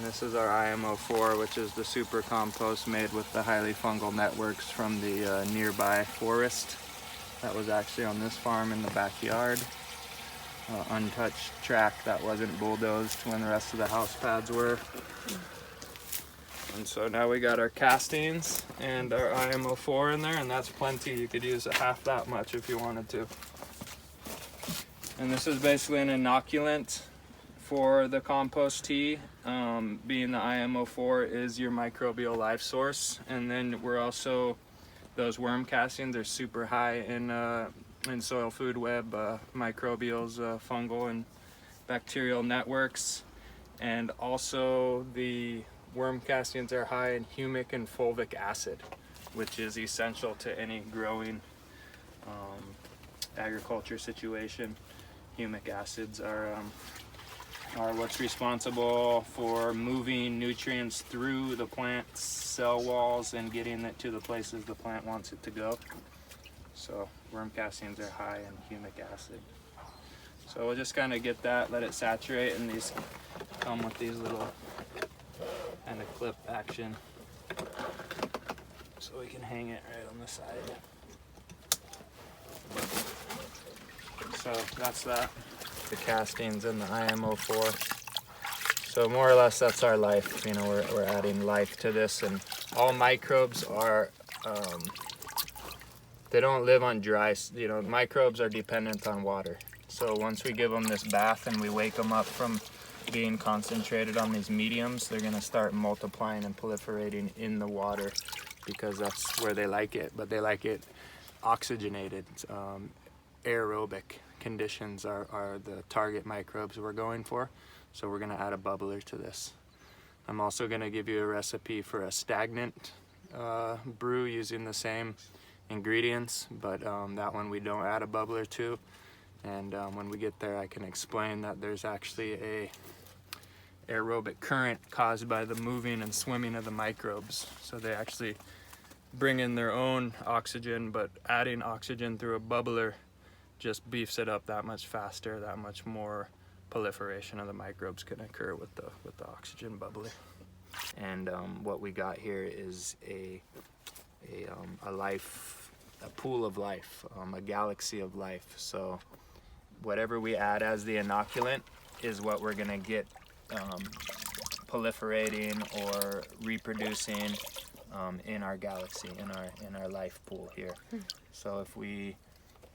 this is our IMO4, which is the super compost made with the highly fungal networks from the nearby forest. That was actually on this farm in the backyard. Untouched track that wasn't bulldozed when the rest of the house pads were. And so now we got our castings and our IMO4 in there, and that's plenty. You could use half that much if you wanted to. And this is basically an inoculant for the compost tea, being the IMO4 is your microbial life source. And then we're also, those worm castings are super high in soil food web, microbials, fungal and bacterial networks. And also the worm castings are high in humic and fulvic acid, which is essential to any growing agriculture situation. Humic acids are what's responsible for moving nutrients through the plant's cell walls and getting it to the places the plant wants it to go. So worm castings are high in humic acid. So we'll just kind of get that, let it saturate, and these come with these little kind of clip action. So we can hang it right on the side. So that's that. The castings and the IMO4. So more or less that's our life. You know, we're adding life to this, and all microbes are they don't live on dry, you know, microbes are dependent on water. So once we give them this bath and we wake them up from being concentrated on these mediums, they're going to start multiplying and proliferating in the water because that's where they like it. But they like it oxygenated. Aerobic conditions are the target microbes we're going for. So we're going to add a bubbler to this. I'm also going to give you a recipe for a stagnant brew using the same ingredients, but that one we don't add a bubbler to. And when we get there, I can explain that there's actually a aerobic current caused by the moving and swimming of the microbes. So they actually bring in their own oxygen, but adding oxygen through a bubbler just beefs it up that much faster, that much more proliferation of the microbes can occur with the oxygen bubbler. And what we got here is a life, a pool of life, a galaxy of life. So whatever we add as the inoculant is what we're gonna get proliferating or reproducing in our galaxy, in our life pool here. So if we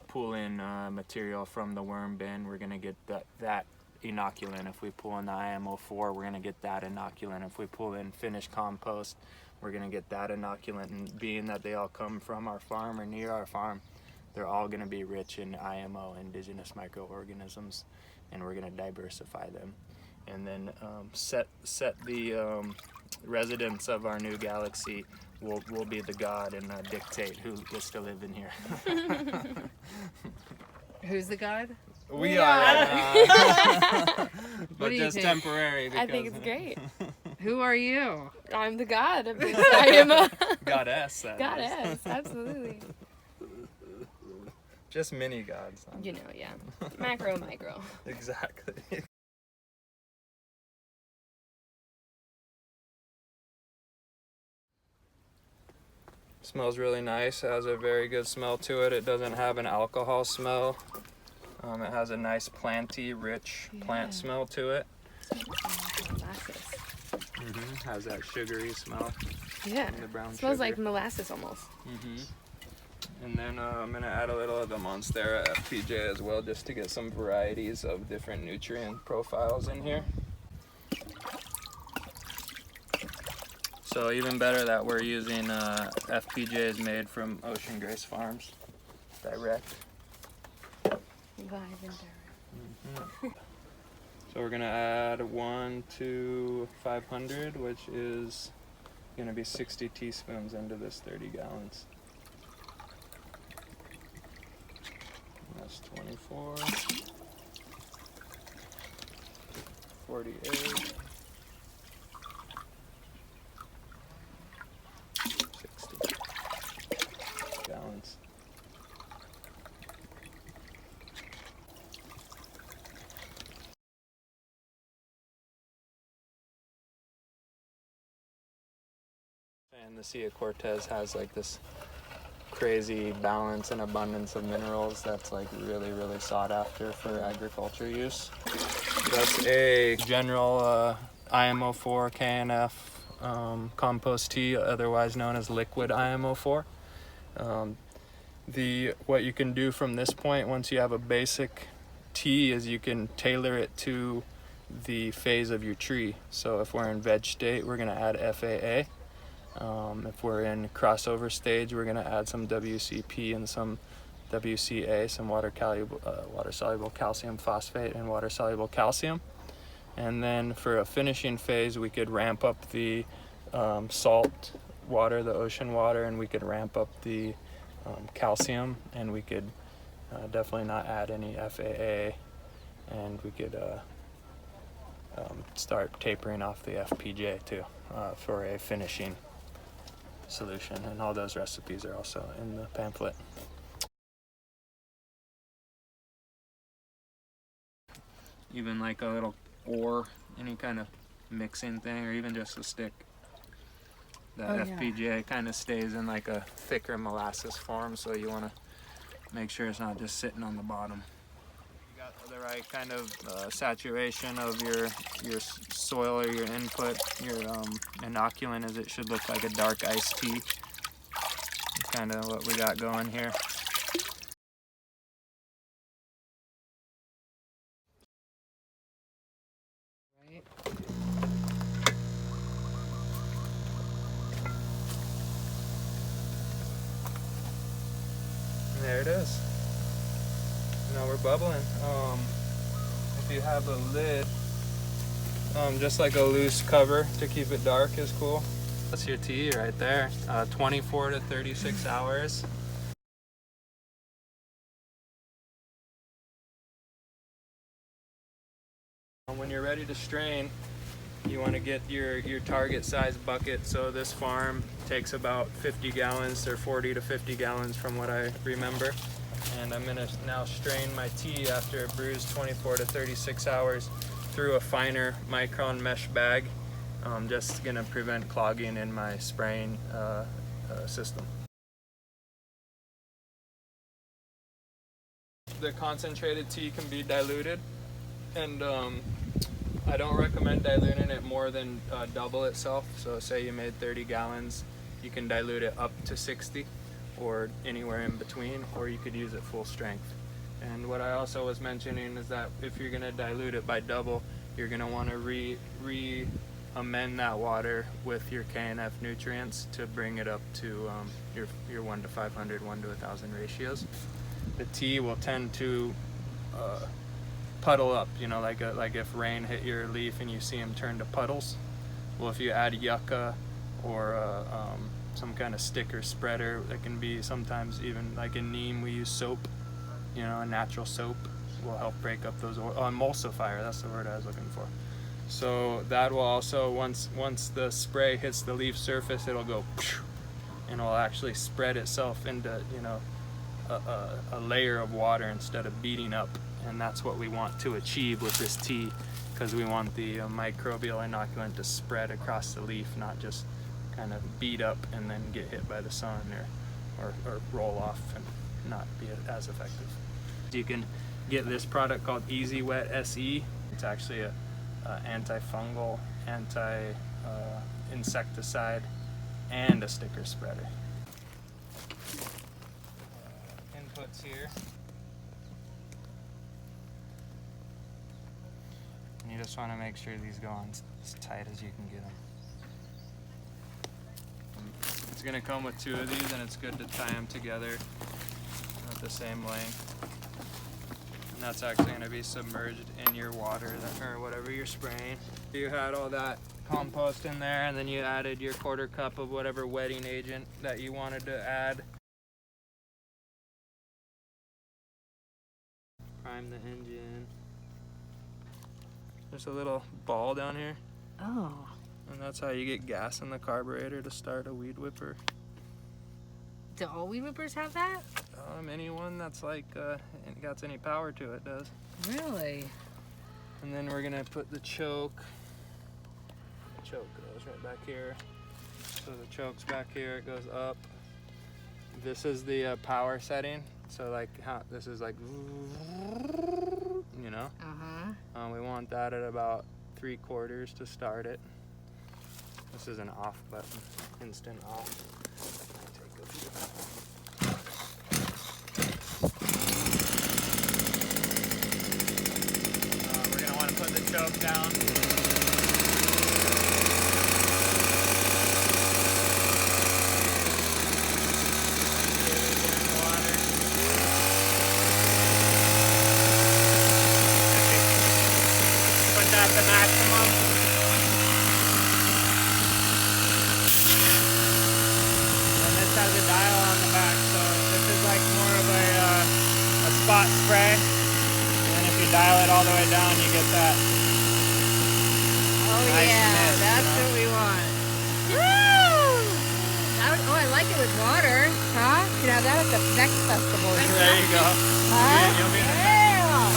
pull in material from the worm bin, we're gonna get that inoculant. If we pull in the IMO4, we're gonna get that inoculant. If we pull in finished compost, we're gonna get that inoculant. And being that they all come from our farm or near our farm, they're all gonna be rich in IMO, indigenous microorganisms, and we're gonna diversify them. And then set the residents of our new galaxy will be the god and dictate who gets to live in here. Who's the god? We are, but just think? temporary. I think it's great. Who are you? I'm the god of this. I am a Goddess. goddess, absolutely. Just mini gods. You know, yeah. Macro, micro. Exactly. Smells really nice. It has a very good smell to it. It doesn't have an alcohol smell. It has a nice planty, rich plant smell to it. Molasses. Has that sugary smell. Yeah. The brown Smells sugar. like molasses almost. And then I'm gonna add a little of the Monstera FPJ as well, just to get some varieties of different nutrient profiles in here. So even better that we're using FPJs made from Ocean Grace Farms, direct. Live and direct. So we're gonna add 1 to 500, which is gonna be 60 teaspoons into this 30 gallons. That's 24, 48. And the Sea of Cortez has like this crazy balance and abundance of minerals that's like really, really sought after for agriculture use. That's a general IMO4 KNF compost tea, otherwise known as liquid IMO4. What you can do from this point, once you have a basic tea, is you can tailor it to the phase of your tree. So if we're in veg state, we're going to add FAA. If we're in crossover stage, we're going to add some WCP and some WCA, some water-soluble calcium phosphate and water-soluble calcium. And then for a finishing phase, we could ramp up the salt water, the ocean water, and we could ramp up the calcium, and we could definitely not add any FAA, and we could start tapering off the FPJ too for a finishing solution. And all those recipes are also in the pamphlet. Even like a little ore, any kind of mixing thing, or even just a stick. The FPJ kind of stays in like a thicker molasses form, so you want to make sure it's not just sitting on the bottom. You got the right kind of saturation of your soil or your input. Your inoculant, as it should look like a dark iced tea. Kind of what we got going here. Right. There it is. Now we're bubbling. If you have a lid, just like a loose cover to keep it dark is cool. That's your tea right there. 24 to 36 hours. When you're ready to strain, you want to get your target size bucket. So this farm takes about 50 gallons or 40 to 50 gallons from what I remember. And I'm gonna now strain my tea after it brews 24 to 36 hours through a finer micron mesh bag. Just gonna prevent clogging in my spraying system. The concentrated tea can be diluted, and I don't recommend diluting it more than double itself. So say you made 30 gallons, you can dilute it up to 60 or anywhere in between, or you could use it full strength. And what I also was mentioning is that if you're going to dilute it by double, you're going to want to re-amend that water with your KNF nutrients to bring it up to your 1 to 500, 1 to 1,000 ratios. The tea will tend to puddle up, you know, like if rain hit your leaf and you see them turn to puddles. Well, if you add yucca or some kind of stick or spreader, that can be sometimes even like in neem we use soap, you know, a natural soap will help break up those emulsifier, that's the word I was looking for. So that will also, once the spray hits the leaf surface, it'll go and it'll actually spread itself into, you know, a layer of water instead of beating up. And that's what we want to achieve with this tea, because we want the microbial inoculant to spread across the leaf, not just kind of beat up and then get hit by the sun or roll off and not be as effective. You can get this product called Easy Wet SE. It's actually a antifungal, insecticide, and a sticker spreader. Inputs here. And you just want to make sure these go on as tight as you can get them. It's going to come with 2 of these, and it's good to tie them together at the same length. And that's actually going to be submerged in your water or whatever you're spraying. You had all that compost in there, and then you added your 1/4 cup of whatever wetting agent that you wanted to add. Prime the engine. There's a little ball down here. Oh. And that's how you get gas in the carburetor to start a weed whipper. Do all weed whippers have that? Anyone that's like got any power to it does. Really? And then we're gonna put the choke. The choke goes right back here. So the choke's back here, it goes up. This is the power setting. So like this is like, you know? We want that at about 3/4 to start it. This is an off button, instant off. We're gonna want to put the choke down. At the maximum. And this has a dial on the back, so this is like more of a spot spray. And if you dial it all the way down, you get that. Oh nice yeah, mist, that's you know? what we want. Woo! Oh, I like it with water, huh? You know, that at the next festival. There you go. Huh?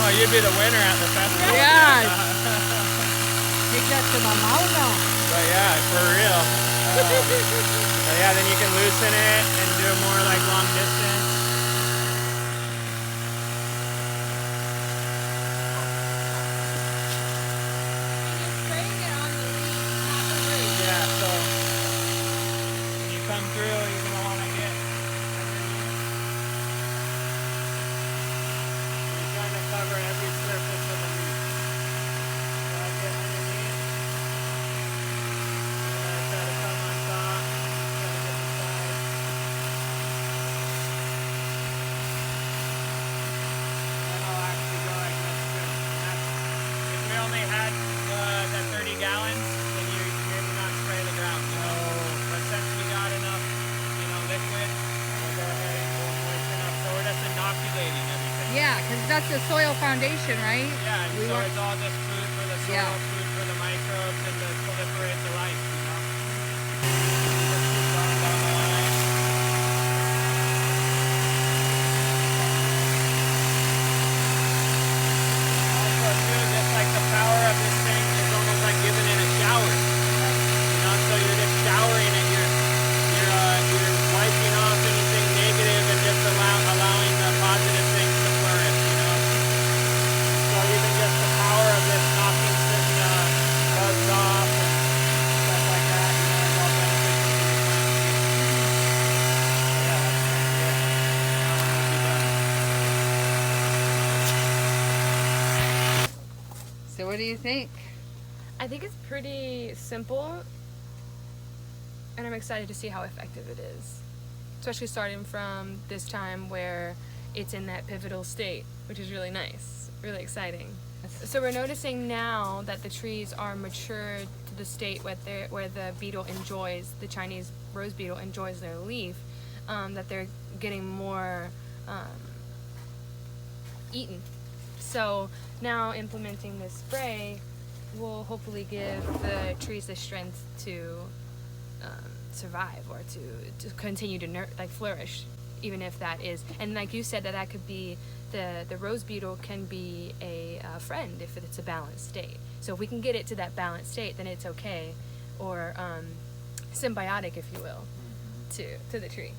Oh, you'd be the winner at the festival. Yeah. Take that to my mouth now. But yeah, for real. But yeah, then you can loosen it and do more like long distance. You're spraying it on the leaf, not the root. Yeah, so when you come through, you're going to want to get underneath. You're trying to cover every surface of the leaf. So I get underneath. And I try to come on top. Try to get the side. And I'll actually go like this too. And if we only had the 30 gallons, then you maybe not spray the ground, you know. But since we got enough, you know, liquid, we'll go ahead and go moist enough. So we're just inoculating everything. Yeah, because that's the soil foundation, right? Yeah, and We so want- it's all just food for the soil, Yeah. food for the microbes, and to proliferate the life, you know. Just keep going down the line. Also, too, just like the power of this thing is almost like giving it a shower. You know, so you're just showering it. You're wiping off anything negative and just allowing the positive things to flourish. You know. So even just the power of this knocking certain bugs off and stuff like that, you know, is all beneficial to the plant. Yeah, that's pretty good. Now I'm gonna be done. So what do you think? I think it's pretty simple, and I'm excited to see how effective it is. Especially starting from this time where it's in that pivotal state, which is really nice, really exciting. So we're noticing now that the trees are matured to the state where the beetle enjoys, the Chinese rose beetle enjoys their leaf, that they're getting more eaten. So now implementing this spray will hopefully give the trees the strength to survive or to continue to flourish, even if that is, and like you said, that could be the rose beetle can be a friend if it's a balanced state. So if we can get it to that balanced state, then it's okay, or symbiotic, if you will, to the tree.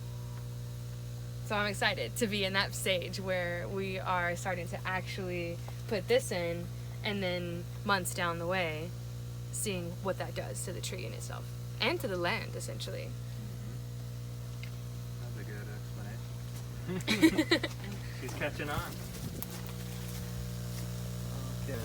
So I'm excited to be in that stage where we are starting to actually put this in, and then months down the way, seeing what that does to the tree in itself and to the land, essentially. That's a good explanation. She's catching on. Okay.